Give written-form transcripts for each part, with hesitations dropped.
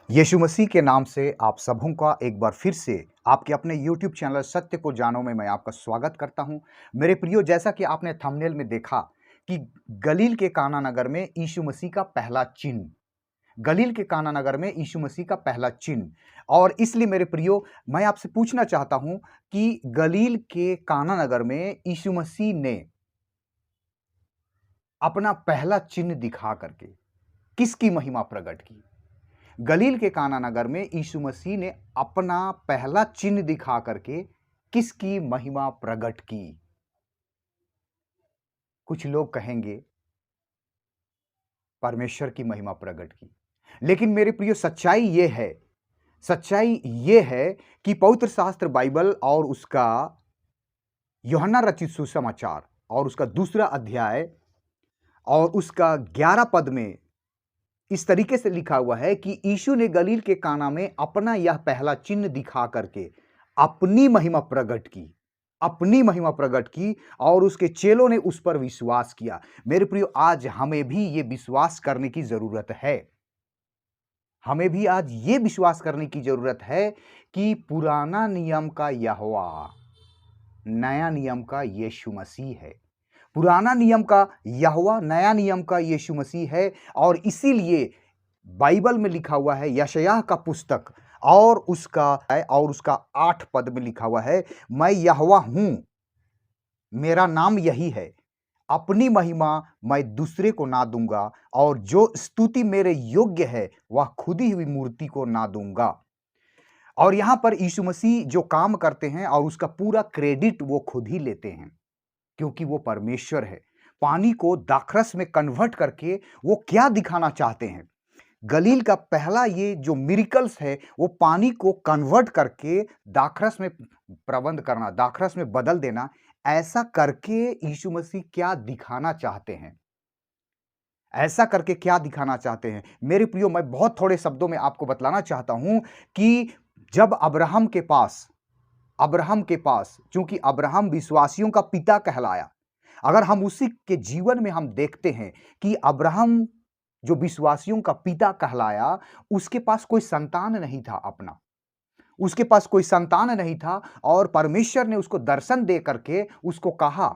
यीशु मसीह के नाम से आप सबों का एक बार फिर से आपके अपने यूट्यूब चैनल सत्य को जानो में मैं आपका स्वागत करता हूं। मेरे प्रियो, जैसा कि आपने थंबनेल में देखा कि गलील के काना नगर में यीशु मसीह का पहला चिन्ह, गलील के काना नगर में यीशु मसीह का पहला चिन्ह। और इसलिए मेरे प्रियो, मैं आपसे पूछना चाहता हूं कि गलील के काना नगर में यीशु मसीह ने अपना पहला चिन्ह दिखा करके किसकी महिमा प्रकट की। गलील के काना नगर में यीशु मसीह ने अपना पहला चिन्ह दिखा करके किसकी महिमा प्रकट की। कुछ लोग कहेंगे परमेश्वर की महिमा प्रकट की, लेकिन मेरे प्रियो, सच्चाई ये है कि पवित्र शास्त्र बाइबल और उसका यूहन्ना रचित सुसमाचार और उसका दूसरा अध्याय और उसका 11 पद में इस तरीके से लिखा हुआ है कि यीशु ने गलील के काना में अपना यह पहला चिन्ह दिखा करके अपनी महिमा प्रकट की, अपनी महिमा प्रकट की और उसके चेलों ने उस पर विश्वास किया। मेरे प्रियो, आज हमें भी ये विश्वास करने की जरूरत है। हमें भी आज ये विश्वास करने की जरूरत है कि पुराना नियम का यहोवा नया नियम का यीशु मसीह है। पुराना नियम का यहोवा नया नियम का यीशु मसीह है। और इसीलिए बाइबल में लिखा हुआ है, यशायाह का पुस्तक और उसका 8 पद में लिखा हुआ है, मैं यहोवा हूं, मेरा नाम यही है, अपनी महिमा मैं दूसरे को ना दूंगा और जो स्तुति मेरे योग्य है वह खुदी हुई मूर्ति को ना दूंगा। और यहां पर यीशु मसीह जो काम करते हैं और उसका पूरा क्रेडिट वो खुद ही लेते हैं, क्योंकि वो परमेश्वर है। पानी को दाखरस में कन्वर्ट करके वो क्या दिखाना चाहते हैं? गलील का पहला ये जो मिरेकल्स है, वो पानी को कन्वर्ट करके दाखरस में प्रबंध करना, दाखरस में बदल देना। ऐसा करके यीशु मसीह क्या दिखाना चाहते हैं? ऐसा करके क्या दिखाना चाहते हैं? मेरे प्रियो, मैं बहुत थोड़े शब्दों में आपको बतलाना चाहता हूं कि जब अब्राहम के पास, चूंकि अब्राहम विश्वासियों का पिता कहलाया, अगर हम उसी के जीवन में हम देखते हैं कि अब्राहम जो विश्वासियों का पिता कहलाया, उसके पास कोई संतान नहीं था अपना, उसके पास कोई संतान नहीं था। और परमेश्वर ने उसको दर्शन दे करके उसको कहा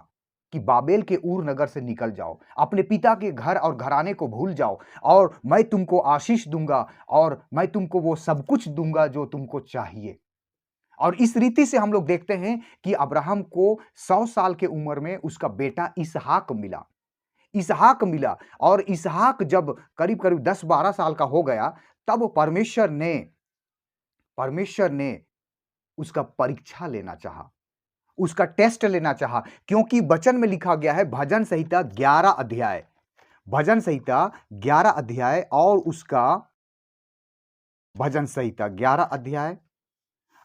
कि बाबेल के ऊर नगर से निकल जाओ, अपने पिता के घर और घराने को भूल जाओ और मैं तुमको आशीष दूंगा और मैं तुमको वो सब कुछ दूंगा जो तुमको चाहिए। और इस रीति से हम लोग देखते हैं कि अब्राहम को 100 साल के उम्र में उसका बेटा इसहाक मिला। और इसहाक जब करीब करीब 10-12 साल का हो गया, तब परमेश्वर ने उसका परीक्षा लेना चाहा, उसका टेस्ट लेना चाहा, क्योंकि वचन में लिखा गया है, भजन संहिता 11 अध्याय और उसका भजन संहिता 11 अध्याय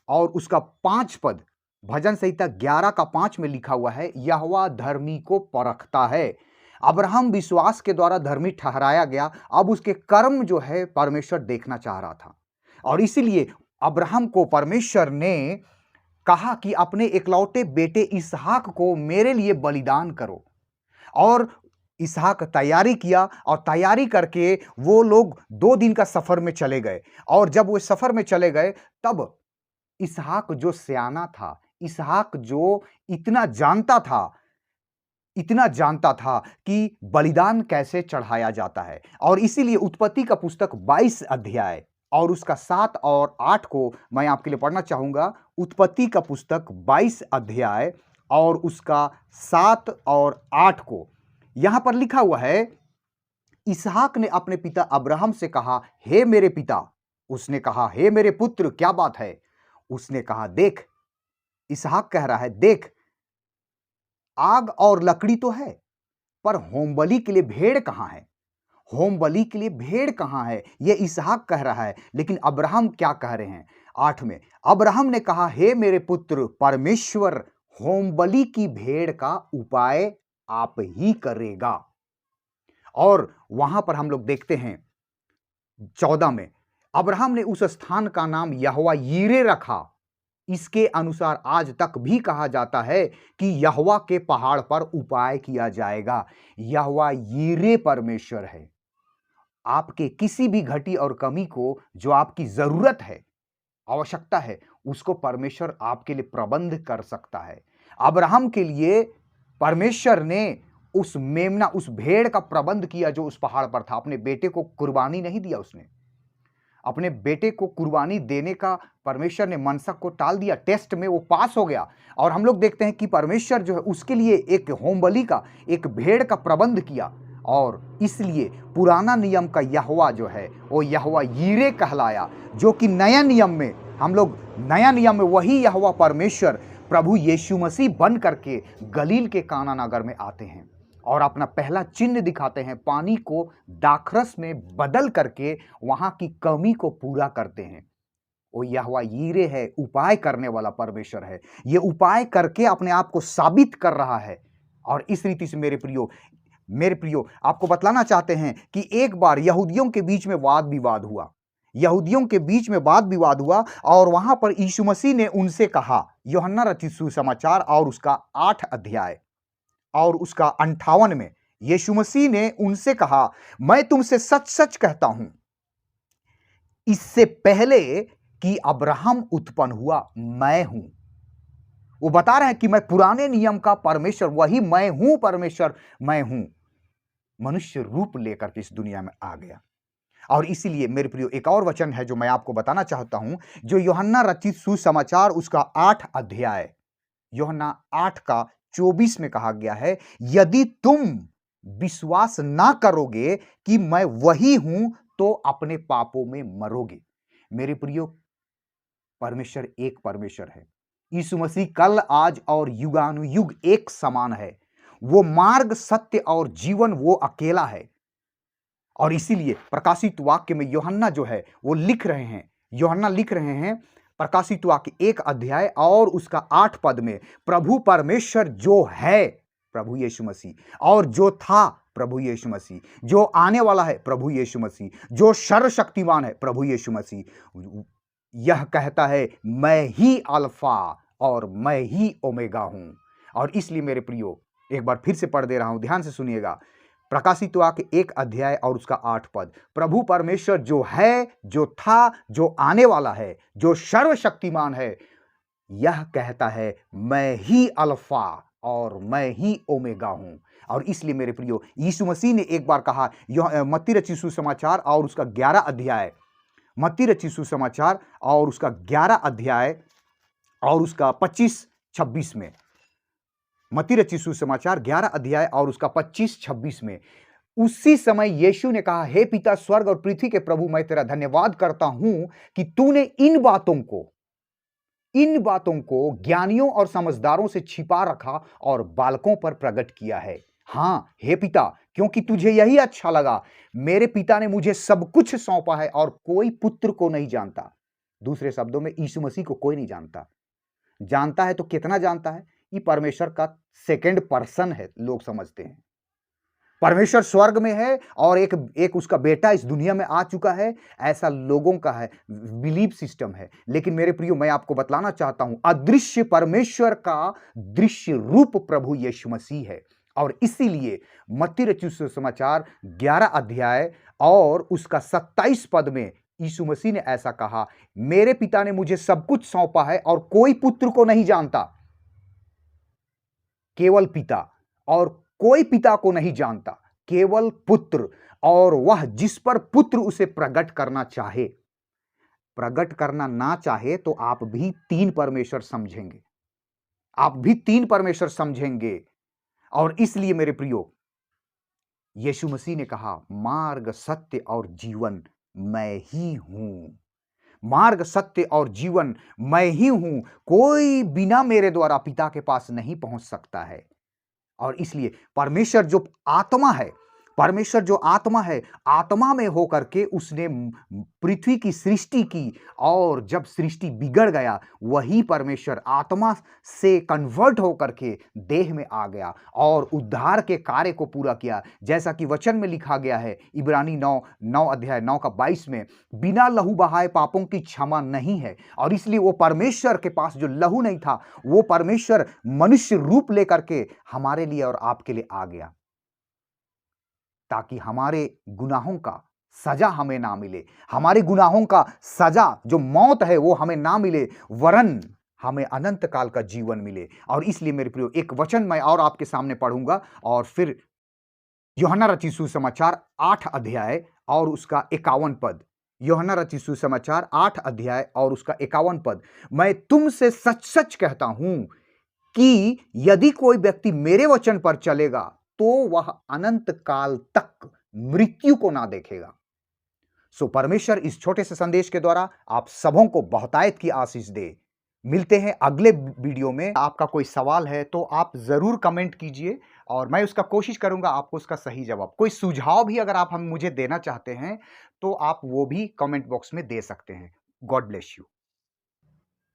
और उसका 5 पद, भजन संहिता 11 का 5 में लिखा हुआ है, यहोवा धर्मी को परखता है। अब्राहम विश्वास के द्वारा धर्मी ठहराया गया, अब उसके कर्म जो है परमेश्वर देखना चाह रहा था। और इसीलिए अब्राहम को परमेश्वर ने कहा कि अपने इकलौते बेटे इसहाक को मेरे लिए बलिदान करो। और इसहाक तैयारी किया और तैयारी करके वो लोग 2 दिन का सफर में चले गए। और जब वो सफर में चले गए, तब इसहाक जो सयाना था, इसहाक जो इतना जानता था कि बलिदान कैसे चढ़ाया जाता है। और इसीलिए उत्पत्ति का पुस्तक 22 अध्याय और उसका 7 और 8 को मैं आपके लिए पढ़ना चाहूंगा। उत्पत्ति का पुस्तक 22 अध्याय और उसका 7 और 8 को यहां पर लिखा हुआ है, इसहाक ने अपने पिता अब्राहम से कहा, हे मेरे पिता। उसने कहा, हे मेरे पुत्र, क्या बात है? उसने कहा, देख, इसहाक कह रहा है, देख, आग और लकड़ी तो है, पर होमबलि के लिए भेड़ कहां है? होमबलि के लिए भेड़ कहां है? यह इसहाक कह रहा है, लेकिन अब्राहम क्या कह रहे हैं? 8 में अब्राहम ने कहा, हे मेरे पुत्र, परमेश्वर होमबलि की भेड़ का उपाय आप ही करेगा। और वहां पर हम लोग देखते हैं 14 में, अब्राहम ने उस स्थान का नाम यहोवा यीरे रखा। इसके अनुसार आज तक भी कहा जाता है कि यहोवा के पहाड़ पर उपाय किया जाएगा। यहोवा यीरे परमेश्वर है। आपके किसी भी घटी और कमी को, जो आपकी जरूरत है, आवश्यकता है, उसको परमेश्वर आपके लिए प्रबंध कर सकता है। अब्राहम के लिए परमेश्वर ने उस मेमना, उस भेड़ का प्रबंध किया जो उस पहाड़ पर था। अपने बेटे को कुर्बानी नहीं दिया उसने। अपने बेटे को कुर्बानी देने का परमेश्वर ने मनसा को टाल दिया। टेस्ट में वो पास हो गया। और हम लोग देखते हैं कि परमेश्वर जो है उसके लिए एक होम बलि का, एक भेड़ का प्रबंध किया। और इसलिए पुराना नियम का यहोवा जो है वो यहोवा यीरे कहलाया, जो कि नया नियम में, हम लोग नया नियम में वही यहोवा परमेश्वर प्रभु यीशु मसीह बन करके गलील के काना नगर में आते हैं और अपना पहला चिन्ह दिखाते हैं। पानी को दाखरस में बदल करके वहां की कमी को पूरा करते हैं। वो यहोवा यीरे है, उपाय करने वाला परमेश्वर है। ये उपाय करके अपने आप को साबित कर रहा है। और इस रीति से मेरे प्रियो आपको बतलाना चाहते हैं कि एक बार यहूदियों के बीच में वाद विवाद हुआ। यहूदियों के बीच में वाद विवाद हुआ और वहां पर यीशु मसीह ने उनसे कहा, यूहन्ना रचित सुसमाचार और उसका 8 अध्याय और उसका 58 में यीशु मसीह ने उनसे कहा, मैं तुमसे सच सच कहता हूं, इससे पहले कि अब्राहम उत्पन्न हुआ मैं हूं। वो बता रहे हैं कि मैं पुराने नियम का परमेश्वर, वही मैं हूं परमेश्वर, मैं हूं, मनुष्य रूप लेकर के इस दुनिया में आ गया। और इसीलिए मेरे प्रियो एक और वचन है जो मैं आपको बताना चाहता हूं, जो यूहन्ना रचित सुसमाचार उसका 8 अध्याय, यूहन्ना 8 का 24 में कहा गया है, यदि तुम विश्वास ना करोगे कि मैं वही हूं तो अपने पापों में मरोगे। मेरे प्रियो, परमेश्वर एक परमेश्वर है। यीशु मसीह कल, आज और युगानुयुग एक समान है। वो मार्ग, सत्य और जीवन वो अकेला है। और इसीलिए प्रकाशित वाक्य में यूहन्ना जो है वो लिख रहे हैं, यूहन्ना लिख रहे हैं प्रकाशित वाक्य 1 अध्याय और उसका 8 पद में, प्रभु परमेश्वर जो है प्रभु यीशु मसीह, और जो था प्रभु यीशु मसीह, जो आने वाला है प्रभु यीशु मसीह, जो सर्वशक्तिमान है प्रभु यीशु मसीह, यह कहता है मैं ही अल्फा और मैं ही ओमेगा हूं। और इसलिए मेरे प्रियो एक बार फिर से पढ़ दे रहा हूं, ध्यान से सुनिएगा। प्रकाशित वाक्य 1 अध्याय और उसका 8 पद, प्रभु परमेश्वर जो है, जो था, जो आने वाला है, जो सर्वशक्तिमान है, यह कहता है मैं ही अल्फा और मैं ही ओमेगा हूं। और इसलिए मेरे प्रियो, यीशु मसीह ने एक बार कहा, मत्ती रचित सुसमाचार और उसका 11 अध्याय, मत्ती रचित सुसमाचार और उसका 11 अध्याय और उसका 25-26 में, मत्ती रचित सुसमाचार 11 अध्याय और उसका 25-26 में, उसी समय यीशु ने कहा, हे पिता, स्वर्ग और पृथ्वी के प्रभु, मैं तेरा धन्यवाद करता हूं कि तूने इन बातों को ज्ञानियों और समझदारों से छिपा रखा और बालकों पर प्रकट किया है। हां हे पिता, क्योंकि तुझे यही अच्छा लगा। मेरे पिता ने मुझे सब कुछ सौंपा है और कोई पुत्र को नहीं जानता। दूसरे शब्दों में, यीशु मसीह को कोई नहीं जानता। जानता है तो कितना जानता है? ये परमेश्वर का सेकंड पर्सन है, लोग समझते हैं। परमेश्वर स्वर्ग में है और एक उसका बेटा इस दुनिया में आ चुका है, ऐसा लोगों का है, बिलीव सिस्टम है। लेकिन मेरे प्रियो, मैं आपको बतलाना चाहता हूं, अदृश्य परमेश्वर का दृश्य रूप प्रभु यीशु मसीह है। और इसीलिए मत्ती रचित सुसमाचार 11 अध्याय और उसका 27 पद में यीशु मसीह ने ऐसा कहा, मेरे पिता ने मुझे सब कुछ सौंपा है और कोई पुत्र को नहीं जानता, केवल पिता, और कोई पिता को नहीं जानता, केवल पुत्र, और वह जिस पर पुत्र उसे प्रकट करना चाहे। प्रकट करना ना चाहे तो आप भी 3 परमेश्वर समझेंगे, आप भी 3 परमेश्वर समझेंगे। और इसलिए मेरे प्रियो, यीशु मसीह ने कहा, मार्ग, सत्य और जीवन मैं ही हूं। मार्ग, सत्य और जीवन मैं ही हूं। कोई बिना मेरे द्वारा पिता के पास नहीं पहुंच सकता है। और इसलिए परमेश्वर जो आत्मा है, परमेश्वर जो आत्मा है, आत्मा में होकर के उसने पृथ्वी की सृष्टि की, और जब सृष्टि बिगड़ गया, वही परमेश्वर आत्मा से कन्वर्ट होकर के देह में आ गया और उद्धार के कार्य को पूरा किया। जैसा कि वचन में लिखा गया है, इब्रानी 9 अध्याय 9 का 22 में, बिना लहू बहाए पापों की क्षमा नहीं है। और इसलिए वो परमेश्वर के पास जो लहू नहीं था, वो परमेश्वर मनुष्य रूप लेकर के हमारे लिए और आपके लिए आ गया, ताकि हमारे गुनाहों का सजा हमें ना मिले, हमारे गुनाहों का सजा जो मौत है वो हमें ना मिले, वरन हमें अनंत काल का जीवन मिले। और इसलिए मेरे प्रियो एक वचन मैं और आपके सामने पढ़ूंगा और फिर यूहन्ना रचित सुसमाचार 8 अध्याय और उसका 51 पद। यूहन्ना रचित सुसमाचार 8 अध्याय और उसका 51 पद। मैं तुमसे सच सच कहता हूं कि यदि कोई व्यक्ति मेरे वचन पर चलेगा तो वह अनंत काल तक मृत्यु को ना देखेगा। सो परमेश्वर इस छोटे से संदेश के द्वारा आप सबों को बहुतायत की आशीष दे। मिलते हैं अगले वीडियो में। आपका कोई सवाल है तो आप जरूर कमेंट कीजिए और मैं उसका कोशिश करूंगा आपको उसका सही जवाब। कोई सुझाव भी अगर आप हम मुझे देना चाहते हैं तो आप वो भी कमेंट बॉक्स में दे सकते हैं। God bless you.